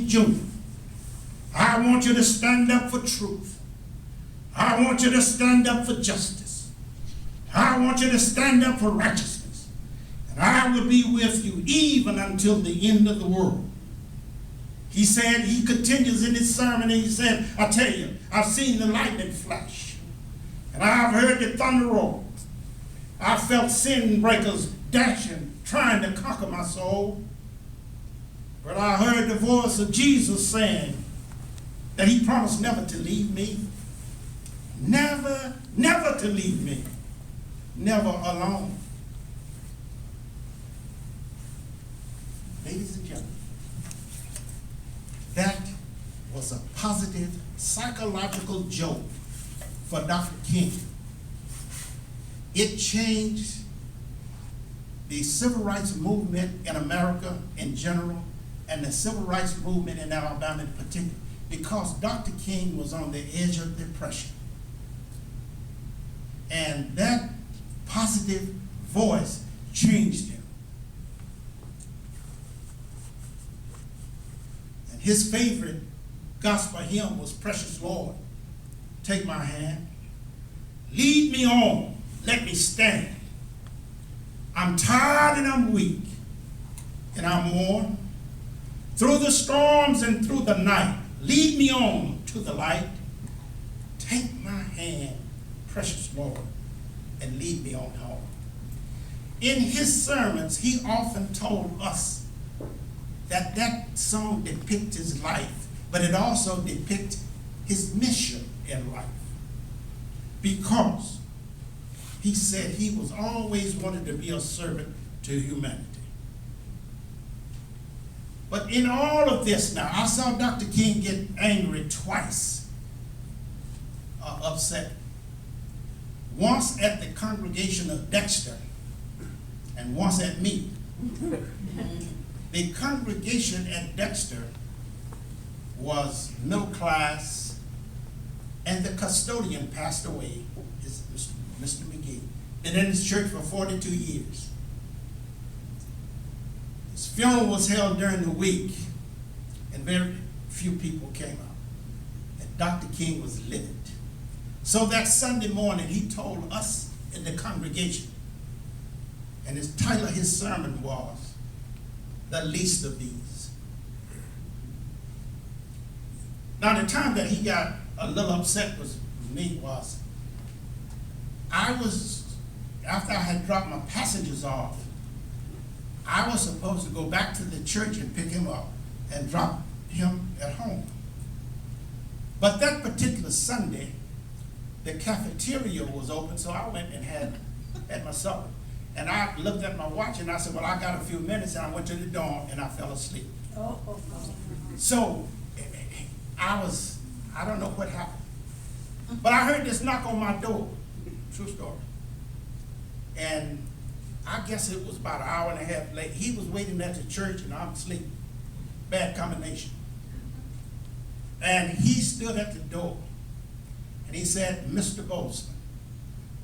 Jr., I want you to stand up for truth. I want you to stand up for justice. I want you to stand up for righteousness. And I will be with you even until the end of the world. He said, he continues in his sermon, and he said, I tell you, I've seen the lightning flash, and I've heard the thunder roar. I felt sin breakers dashing, trying to conquer my soul. But I heard the voice of Jesus saying that he promised never to leave me. Never, never to leave me. Never alone. Ladies and gentlemen, that was a positive psychological joke for Dr. King. It changed the civil rights movement in America in general and the civil rights movement in Alabama in particular, because Dr. King was on the edge of depression. And that positive voice changed him. And his favorite gospel hymn was Precious Lord, take my hand, lead me on, let me stand. I'm tired and I'm weak, and I'm worn. Through the storms and through the night, lead me on to the light. Take my hand, precious Lord, and lead me on home. In his sermons, he often told us that that song depicts his life, but it also depicts his mission in life. Because he said he was always wanted to be a servant to humanity. But in all of this now, I saw Dr. King get angry twice, upset. Once at the congregation of Dexter, and once at me. The congregation at Dexter was middle class, and the custodian passed away, Mr. McGee. Been in his church for 42 years. His funeral was held during the week, and very few people came out. And Dr. King was livid. So that Sunday morning, he told us in the congregation, and his title of his sermon was, The Least of These. Now, the time that he got a little upset with me was, after I had dropped my passengers off, I was supposed to go back to the church and pick him up and drop him at home. But that particular Sunday, the cafeteria was open, so I went and had my supper. And I looked at my watch and I said, well, I got a few minutes, and I went to the dorm and I fell asleep. So I don't know what happened. But I heard this knock on my door. True story. And I guess it was about an hour and a half late. He was waiting at the church and I'm asleep. Bad combination. And he stood at the door and he said, Mr. Boltzmann,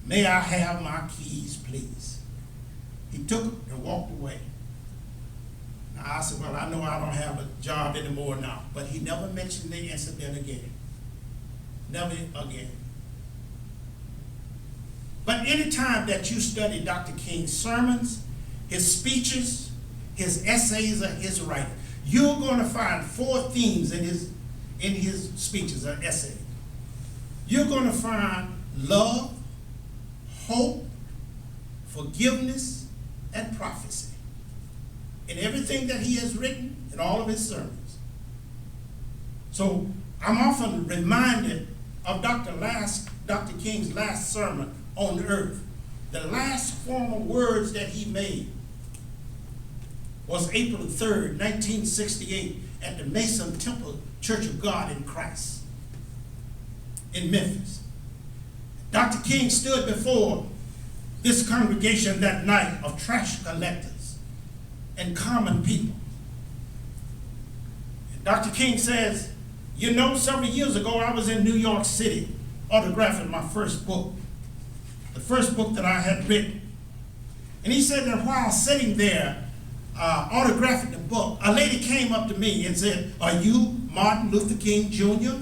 may I have my keys, please? He took them and walked away. Now I said, well, I know I don't have a job anymore now. But he never mentioned the incident again. Never again. But any time that you study Dr. King's sermons, his speeches, his essays, or his writing, you're going to find 4 themes in his speeches or essays. You're going to find love, hope, forgiveness, and prophecy in everything that he has written in all of his sermons. So I'm often reminded of Dr. King's last sermon on earth. The last formal words that he made was April 3rd, 1968, at the Mason Temple Church of God in Christ in Memphis. Dr. King stood before this congregation that night of trash collectors and common people. And Dr. King says, you know, several years ago I was in New York City autographing my first book, the first book that I had written. And he said that while sitting there, autographing the book, a lady came up to me and said, "Are you Martin Luther King Jr.?"